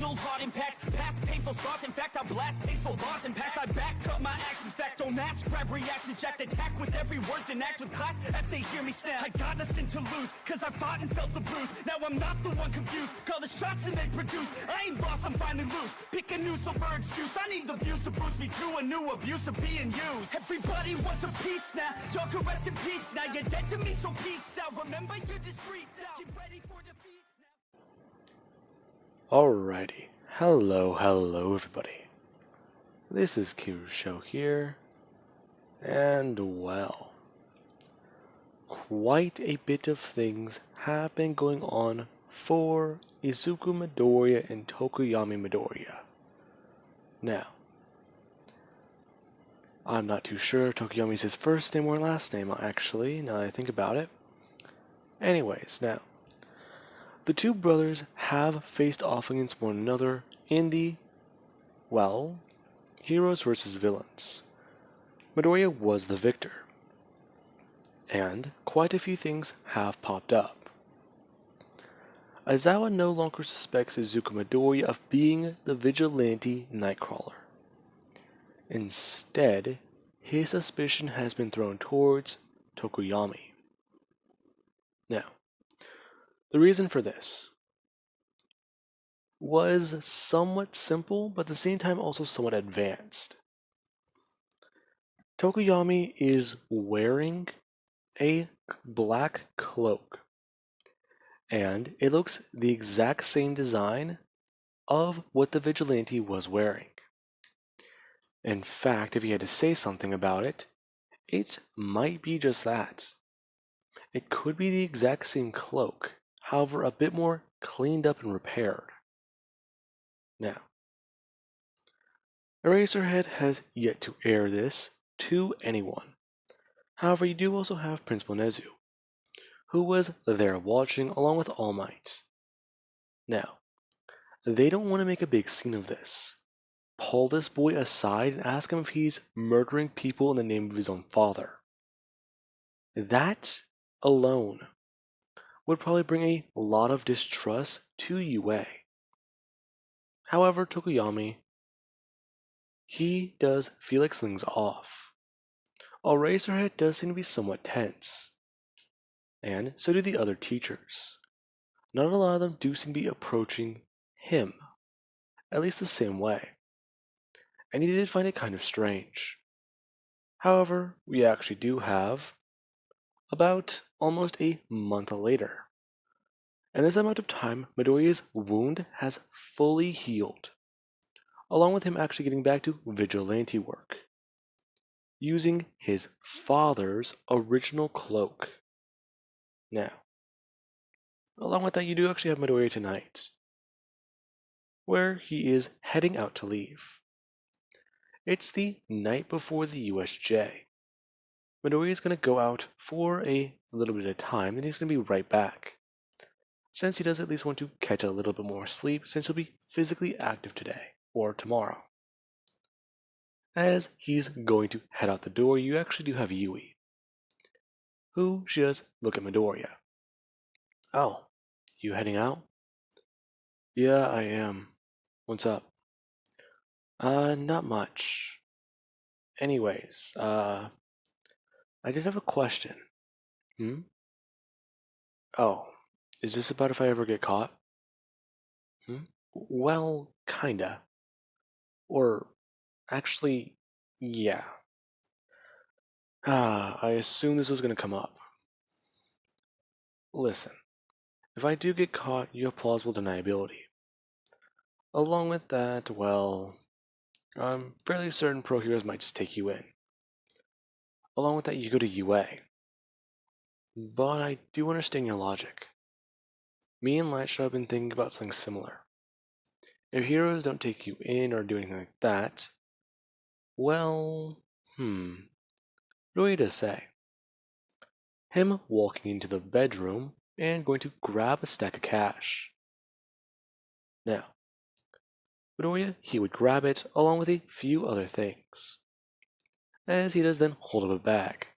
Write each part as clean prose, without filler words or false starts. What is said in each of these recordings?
fatal heart impacts, past painful scars. In fact, I blast tasteful bars and pass. I back up my actions, fact don't ask, grab reactions, jacked attack with every word, then act with class as they hear me snap. I got nothing to lose, cause I fought and felt the bruise. Now I'm not the one confused, call the shots and they produce. I ain't lost, I'm finally loose. Pick a new silver excuse, I need the views to boost me to a new abuse of being used. Everybody wants a piece now, y'all can rest in peace now. You're dead to me, so peace out. Remember, you're discreet now. Get ready for defeat now. Alrighty, hello everybody. This is Kirusho here, and well, quite a bit of things have been going on for Izuku Midoriya and Tokoyami Midoriya. Now, I'm not too sure Tokoyami is his first name or last name actually, now that I think about it. Anyways, now, the two brothers have faced off against one another in the, well, heroes versus villains. Midoriya was the victor, and quite a few things have popped up. Aizawa no longer suspects Izuku Midoriya of being the Vigilante Nightcrawler. Instead, his suspicion has been thrown towards Tokoyami. Now, the reason for this was somewhat simple, but at the same time also somewhat advanced. Tokoyami is wearing a black cloak, and it looks the exact same design of what the Vigilante was wearing. In fact, if you had to say something about it, it might be just that. It could be the exact same cloak, however a bit more cleaned up and repaired. Now, Eraserhead has yet to air this to anyone. However, you do also have Principal Nezu, who was there watching along with All Might. Now, they don't want to make a big scene of this. Pull this boy aside and ask him if he's murdering people in the name of his own father. That alone would probably bring a lot of distrust to UA. However, Tokoyami, he does feel like something's off. Eraserhead does seem to be somewhat tense, and so do the other teachers. Not a lot of them do seem to be approaching him, at least the same way, and he did find it kind of strange. However, we actually do have about almost a month later. And this amount of time, Midoriya's wound has fully healed, along with him actually getting back to vigilante work, using his father's original cloak. Now, along with that, you do actually have Midoriya tonight, where he is heading out to leave. It's the night before the USJ. Midoriya is going to go out for a little bit of time, then he's going to be right back, since he does at least want to catch a little bit more sleep, since he'll be physically active today, or tomorrow. As he's going to head out the door, you actually do have Yui, who she does look at Midoriya. Oh, you heading out? Yeah, I am. What's up? Not much. Anyways, I did have a question. Oh, is this about if I ever get caught? Well, kinda. Or, actually, yeah. I assume this was gonna come up. Listen, if I do get caught, you have plausible deniability. Along with that, well, I'm fairly certain pro heroes might just take you in. Along with that, you go to UA. But I do understand your logic. Me and Lightshot have been thinking about something similar. If heroes don't take you in or do anything like that, well, what do you to say? Him walking into the bedroom and going to grab a stack of cash. Now, Midoriya, he would grab it along with a few other things, as he does then hold up a bag,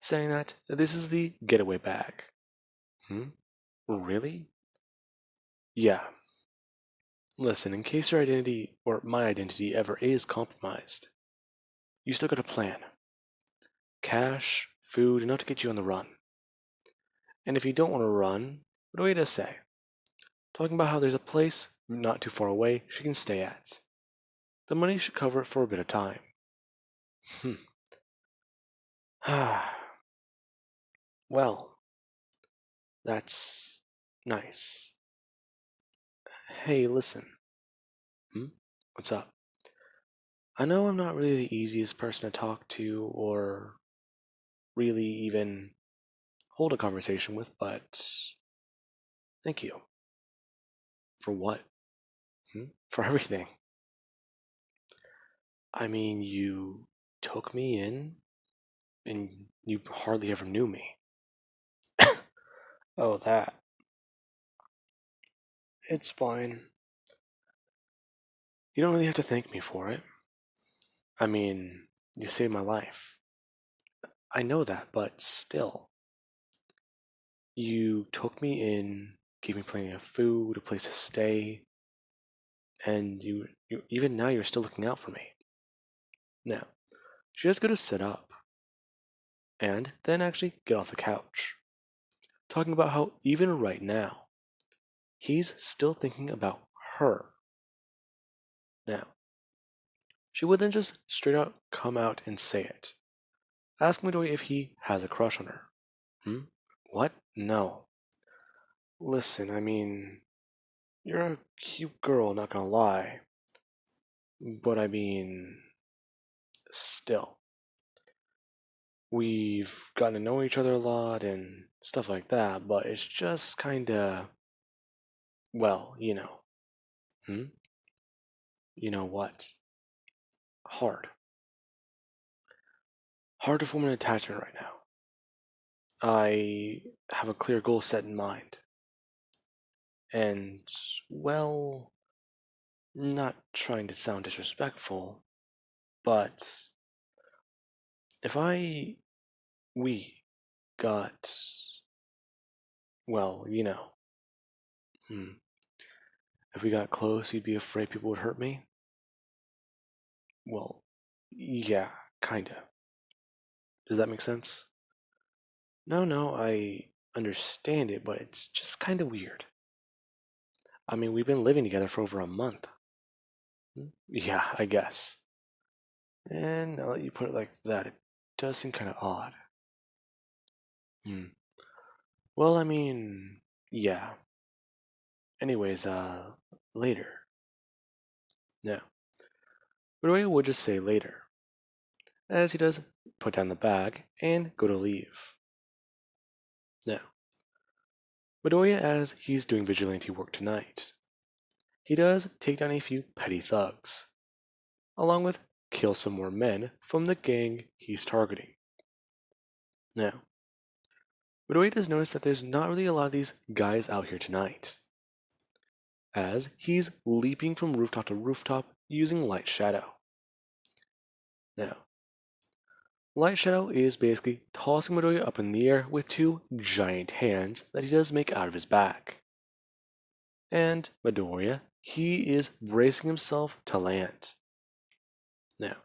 saying that this is the getaway bag. Really? Yeah. Listen, in case your identity or my identity ever is compromised, you still got a plan. Cash, food, enough to get you on the run. And if you don't want to run, what do we to say? Talking about how there's a place not too far away she can stay at. The money should cover it for a bit of time. Well, that's nice. Hey, listen. What's up? I know I'm not really the easiest person to talk to or really even hold a conversation with, but thank you. For what? For everything. I mean, you took me in and you hardly ever knew me. Oh, that. It's fine. You don't really have to thank me for it. I mean, you saved my life. I know that, but still. You took me in, gave me plenty of food, a place to stay, and you even now you're still looking out for me. Now, she just go to sit up, and then actually get off the couch, talking about how even right now, he's still thinking about her. Now, she would then just straight out come out and say it, ask Midori if he has a crush on her. What? No. Listen, I mean, you're a cute girl, not gonna lie. But I mean, still. We've gotten to know each other a lot and stuff like that, but it's just kinda, well, you know. You know what? Hard. Hard to form an attachment right now. I have a clear goal set in mind. And, well, not trying to sound disrespectful, but if we got, well, you know, if we got close, you'd be afraid people would hurt me? Well, yeah, kinda. Does that make sense? No, I understand it, but it's just kinda weird. I mean, we've been living together for over a month. Yeah, I guess. And now that you put it like that, it does seem kind of odd. Well, I mean, yeah. Anyways, later. Now, Midoriya would just say later, as he does put down the bag and go to leave. Now, Midoriya, as he's doing vigilante work tonight, he does take down a few petty thugs, along with kill some more men from the gang he's targeting. Now, Midoriya does notice that there's not really a lot of these guys out here tonight, as he's leaping from rooftop to rooftop using Light Shadow. Now, Light Shadow is basically tossing Midoriya up in the air with two giant hands that he does make out of his back. And Midoriya, he is bracing himself to land. Now,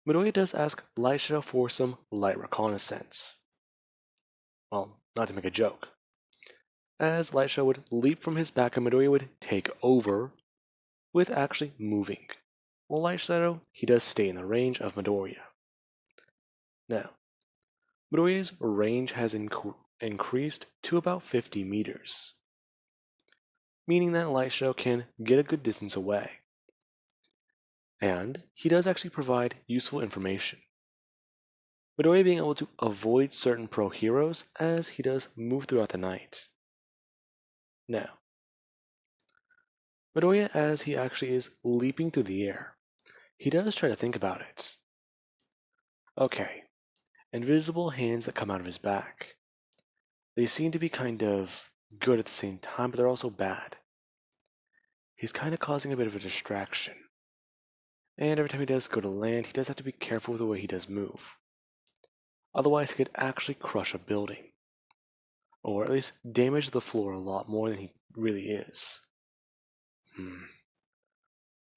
Midoriya does ask Light Shadow for some light reconnaissance. Well, not to make a joke. As Light Shadow would leap from his back and Midoriya would take over with actually moving. While Light Shadow, he does stay in the range of Midoriya. Now, Midoriya's range has increased to about 50 meters, meaning that Light Shadow can get a good distance away. And he does actually provide useful information. Midoriya being able to avoid certain pro heroes as he does move throughout the night. Now, Midoriya, as he actually is leaping through the air, he does try to think about it. Okay, invisible hands that come out of his back. They seem to be kind of good at the same time, but they're also bad. He's kind of causing a bit of a distraction. And every time he does go to land, he does have to be careful with the way he does move. Otherwise, he could actually crush a building. Or at least damage the floor a lot more than he really is.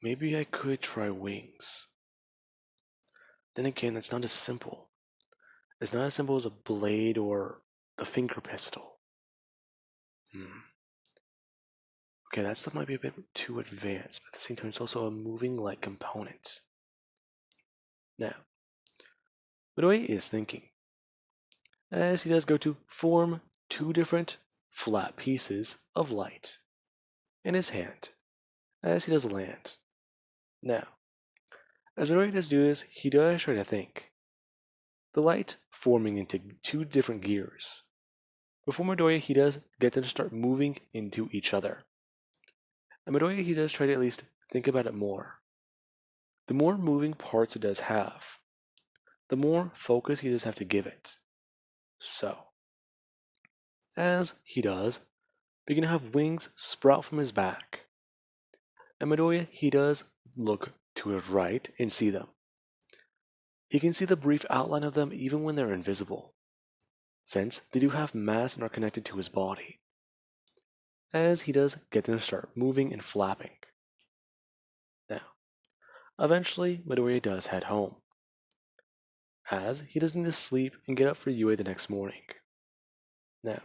maybe I could try wings. Then again, that's not as simple. It's not as simple as a blade or the finger pistol. Okay, that stuff might be a bit too advanced, but at the same time, it's also a moving light component. Now, Midoriya is thinking, as he does go to form two different flat pieces of light in his hand, as he does land. Now, as Midoriya does do this, he does try to think. The light forming into two different gears. Before Midoriya, he does get them to start moving into each other. And Midoriya, he does try to at least think about it more. The more moving parts it does have, the more focus he does have to give it. So, as he does, begin to have wings sprout from his back. And Midoriya, he does look to his right and see them. He can see the brief outline of them even when they're invisible, since they do have mass and are connected to his body. As he does get them to start moving and flapping. Now, eventually, Midoriya does head home, as he does need to sleep and get up for UA the next morning. Now,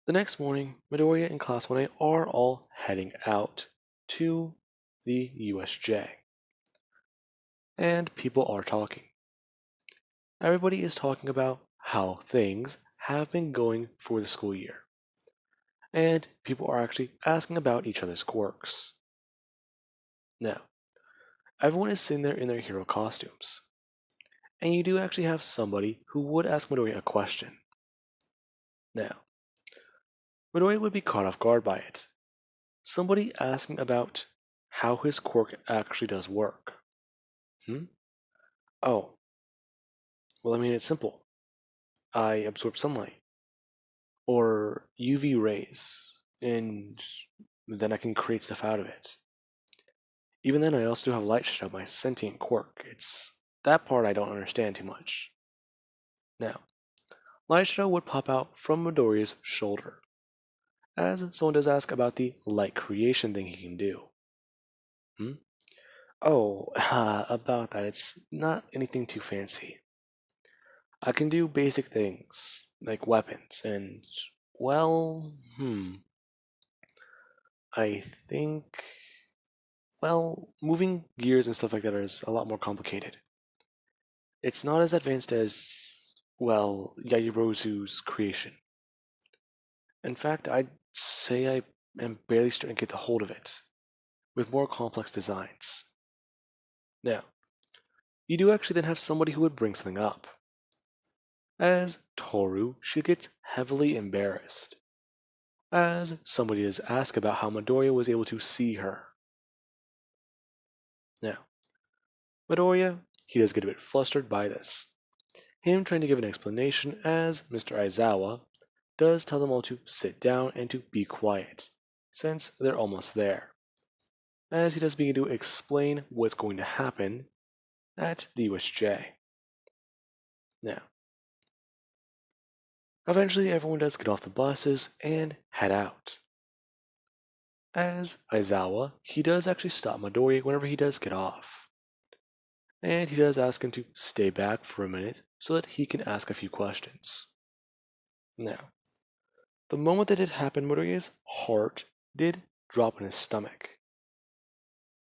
the next morning, Midoriya and Class 1A are all heading out to the USJ. And people are talking. Everybody is talking about how things have been going for the school year. And people are actually asking about each other's quirks. Now, everyone is sitting there in their hero costumes. And you do actually have somebody who would ask Midoriya a question. Now, Midoriya would be caught off guard by it. Somebody asking about how his quirk actually does work. Oh, well, I mean, it's simple. I absorb sunlight or UV rays, and then I can create stuff out of it. Even then, I also do have light shadow, my sentient quirk. It's that part I don't understand too much. Now, light shadow would pop out from Midoriya's shoulder, as someone does ask about the light creation thing he can do. Oh, about that, it's not anything too fancy. I can do basic things, like weapons, and, well, I think, well, moving gears and stuff like that is a lot more complicated. It's not as advanced as, well, Yairozu's creation. In fact, I'd say I am barely starting to get the hold of it, with more complex designs. Now, you do actually then have somebody who would bring something up. As Toru, she gets heavily embarrassed, as somebody does ask about how Midoriya was able to see her. Now, Midoriya, he does get a bit flustered by this. Him trying to give an explanation as Mr. Aizawa does tell them all to sit down and to be quiet, since they're almost there. As he does begin to explain what's going to happen at the USJ. Now, eventually everyone does get off the buses and head out. As Aizawa, he does actually stop Midoriya whenever he does get off. And he does ask him to stay back for a minute so that he can ask a few questions. Now, the moment that it happened, Midoriya's heart did drop in his stomach.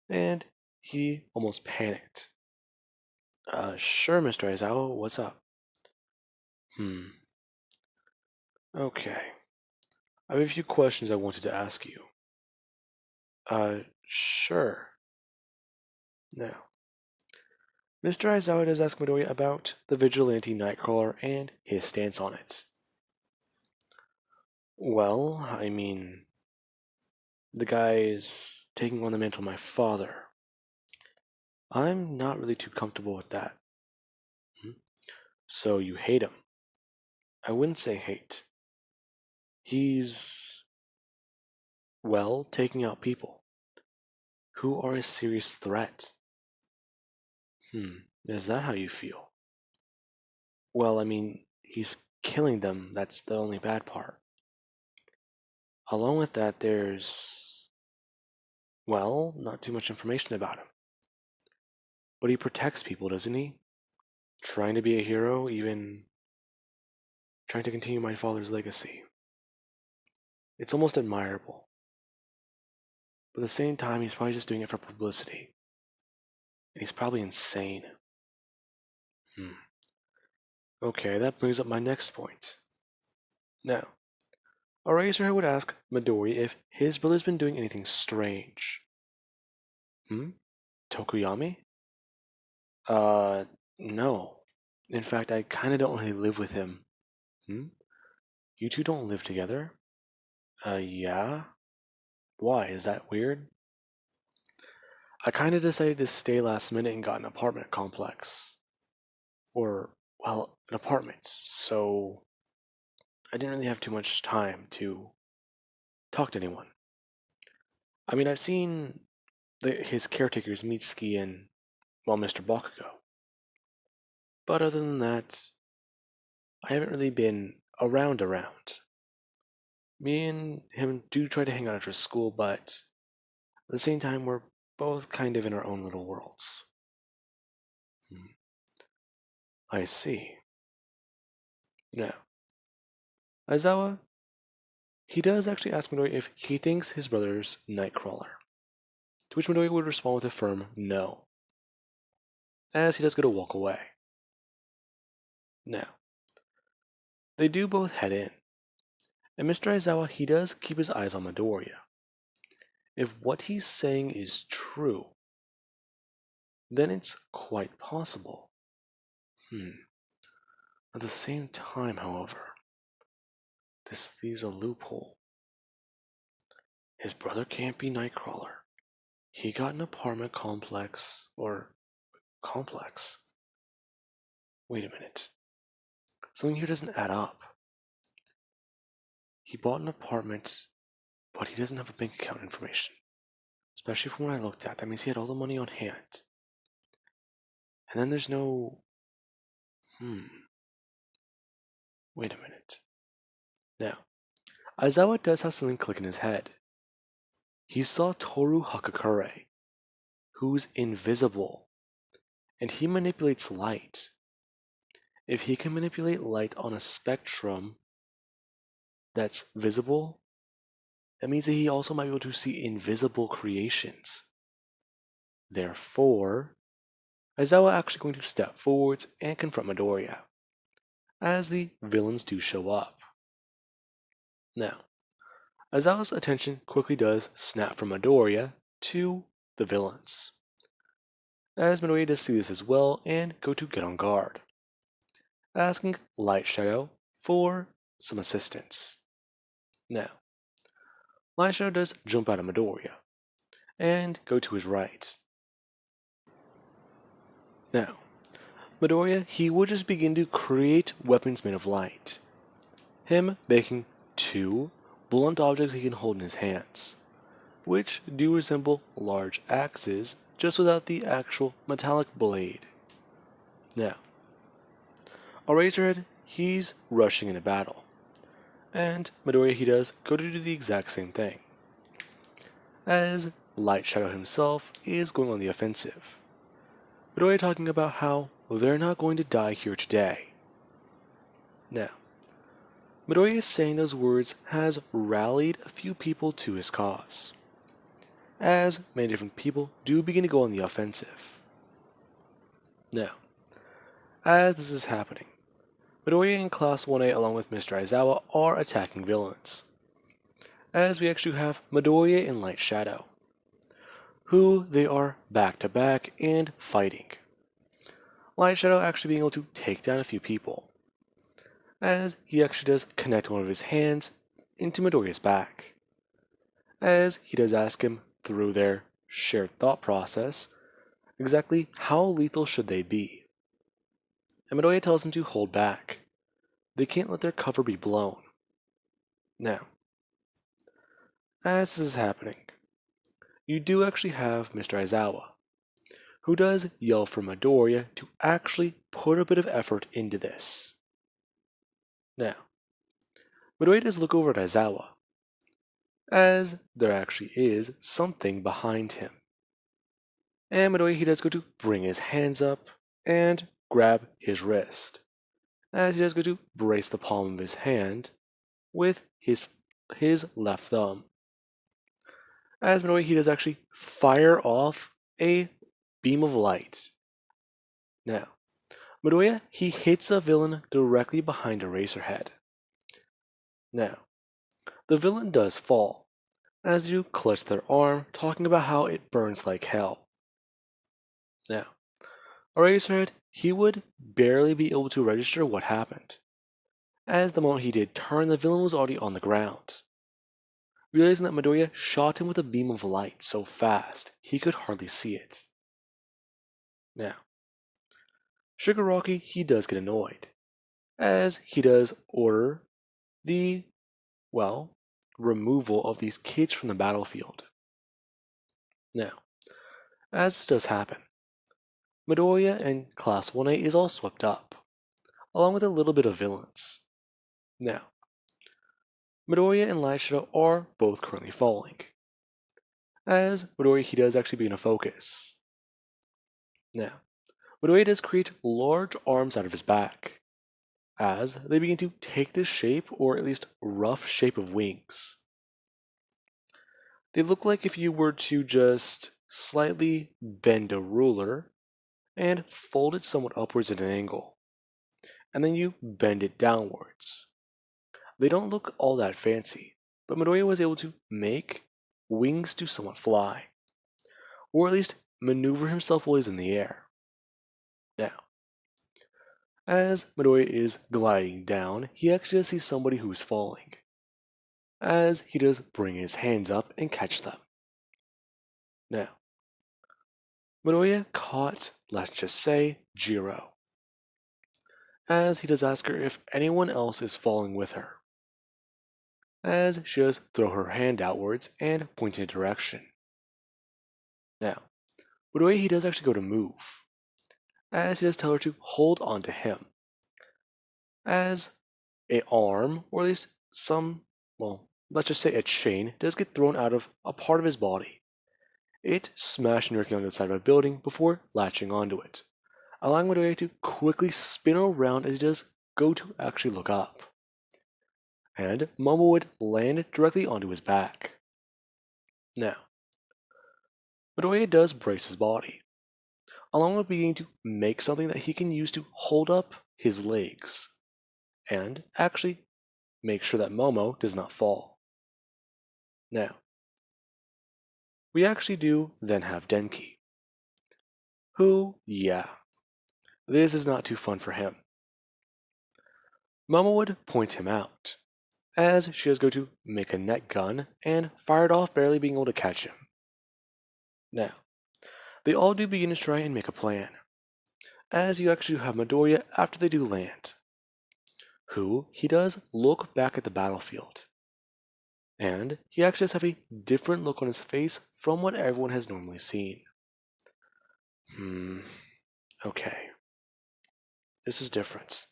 And he almost panicked. Sure, Mr. Aizawa, what's up? Okay. I have a few questions I wanted to ask you. Sure. Now, Mr. Aizawa does ask Midoriya about the Vigilante Nightcrawler and his stance on it. Well, I mean, the guy is taking on the mantle of my father. I'm not really too comfortable with that. So you hate him? I wouldn't say hate. He's, well, taking out people who are a serious threat. Is that how you feel? Well, I mean, he's killing them, that's the only bad part. Along with that, there's Well, not too much information about him. But he protects people, doesn't he? Trying to be a hero, even trying to continue my father's legacy. It's almost admirable. But at the same time, he's probably just doing it for publicity. And he's probably insane. Okay, that brings up my next point. Now, Eraserhead would ask Midoriya if his brother's been doing anything strange. Tokoyami? No. In fact, I kinda don't really live with him. You two don't live together? Yeah? Why? Is that weird? I kinda decided to stay last minute and got an apartment complex. Or, well, an apartment, so I didn't really have too much time to talk to anyone. I mean, I've seen his caretakers Mitsuki and, well, Mr. Bakugo. But other than that, I haven't really been around. Me and him do try to hang out after school, but at the same time, we're both kind of in our own little worlds. I see. Now, Aizawa, he does actually ask Midoriya if he thinks his brother's Nightcrawler, to which Midoriya would respond with a firm no, as he does go to walk away. Now, they do both head in, and Mr. Aizawa, he does keep his eyes on Midoriya. If what he's saying is true, then it's quite possible. At the same time, however, this leaves a loophole. His brother can't be Nightcrawler. He got an apartment complex, or complex. Wait a minute. Something here doesn't add up. He bought an apartment, but he doesn't have a bank account information. Especially from what I looked at, that means he had all the money on hand. And then there's no... Wait a minute. Now, Aizawa does have something click in his head. He saw Toru Hakakure, who's invisible, and he manipulates light. If he can manipulate light on a spectrum that's visible, that means that he also might be able to see invisible creations. Therefore, Aizawa actually going to step forwards and confront Midoriya, as the villains do show up. Now, Aizawa's attention quickly does snap from Midoriya to the villains, as Midoriya does see this as well and go to get on guard, asking Light Shadow for some assistance. Now, Light Shadow does jump out of Midoriya and go to his right. Now, Midoriya, he would just begin to create weapons made of light. Him making 2 blunt objects he can hold in his hands, which do resemble large axes, just without the actual metallic blade. Now, Eraserhead, he's rushing into battle, and Midoriya, he does go to do the exact same thing, as Light Shadow himself is going on the offensive. Midoriya talking about how they're not going to die here today. Now, Midoriya saying those words has rallied a few people to his cause, as many different people do begin to go on the offensive. Now, as this is happening, Midoriya and Class 1A along with Mr. Aizawa are attacking villains, as we actually have Midoriya and Light Shadow, who they are back to back and fighting. Light Shadow actually being able to take down a few people, as he actually does connect one of his hands into Midoriya's back, as he does ask him through their shared thought process exactly how lethal should they be. And Midoriya tells him to hold back. They can't let their cover be blown. Now, as this is happening, you do actually have Mr. Aizawa, who does yell for Midoriya to actually put a bit of effort into this. Now, Midoriya does look over at Aizawa, as there actually is something behind him. And Midoriya, he does go to bring his hands up and grab his wrist, as he does go to brace the palm of his hand with his left thumb. As Midoriya, he does actually fire off a beam of light. Now, Midoriya, he hits a villain directly behind Eraserhead. Now, the villain does fall, as you clutch their arm, talking about how it burns like hell. Now, Eraserhead, he would barely be able to register what happened, as the moment he did turn, the villain was already on the ground. Realizing that Midoriya shot him with a beam of light so fast, he could hardly see it. Now, Shigaraki, he does get annoyed, as he does order the, removal of these kids from the battlefield. Now, as this does happen, Midoriya and Class 1A is all swept up, along with a little bit of villains. Now, Midoriya and Light Shadow are both currently falling, as Midoriya, he does actually begin to focus. Now, Midoriya does create large arms out of his back, as they begin to take the shape, or at least rough shape, of wings. They look like if you were to just slightly bend a ruler and fold it somewhat upwards at an angle, and then you bend it downwards. They don't look all that fancy, but Midoriya was able to make wings to somewhat fly, or at least maneuver himself while he's in the air. Now, as Midoriya is gliding down, he actually does see somebody who is falling, as he does bring his hands up and catch them. Now, Midoriya caught, let's just say, Jiro, as he does ask her if anyone else is falling with her, as she does throw her hand outwards and point in a direction. Now, Midoriya, he does actually go to move, as he does tell her to hold on to him, as a arm, or at least let's just say a chain, does get thrown out of a part of his body. It smashed directly on the side of a building before latching onto it, allowing Midoriya to quickly spin around as he does go to actually look up. And Momo would land directly onto his back. Now, Midoriya does brace his body, along with beginning to make something that he can use to hold up his legs, and actually make sure that Momo does not fall. Now, we actually do then have Denki, who, this is not too fun for him. Momo would point him out, as she does go to make a net gun and fire it off, barely being able to catch him. Now, they all do begin to try and make a plan, as you actually have Midoriya after they do land, who he does look back at the battlefield, and he actually does have a different look on his face from what everyone has normally seen. Okay. This is different.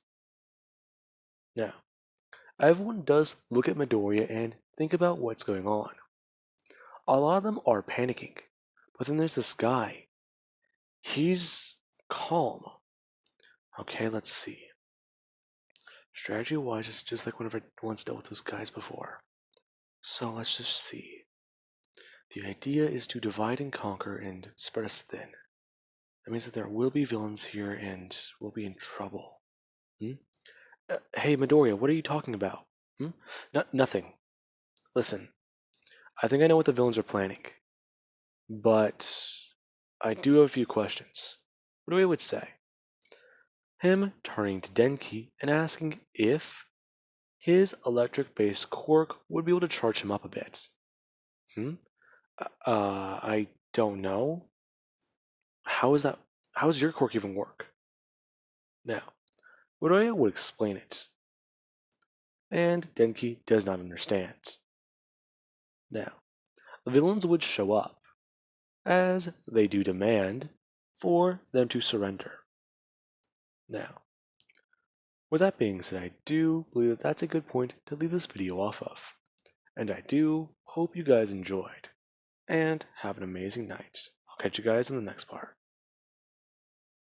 Now, everyone does look at Midoriya and think about what's going on. A lot of them are panicking, but then there's this guy. He's calm. Okay, let's see. Strategy-wise, it's just like whenever I once dealt with those guys before. So let's just see. The idea is to divide and conquer and spread us thin. That means that there will be villains here and we'll be in trouble. Hey, Midoriya, what are you talking about? Nothing. Listen, I think I know what the villains are planning, but I do have a few questions. Midoriya would say. Him turning to Denki and asking if his electric-based quirk would be able to charge him up a bit. I don't know. How does your quirk even work? Now, Midoriya would explain it, and Denki does not understand. Now, the villains would show up, as they do demand for them to surrender. Now, with that being said, I do believe that that's a good point to leave this video off of, and I do Hope you guys enjoyed, and have an amazing night. I'll catch you guys in the next part.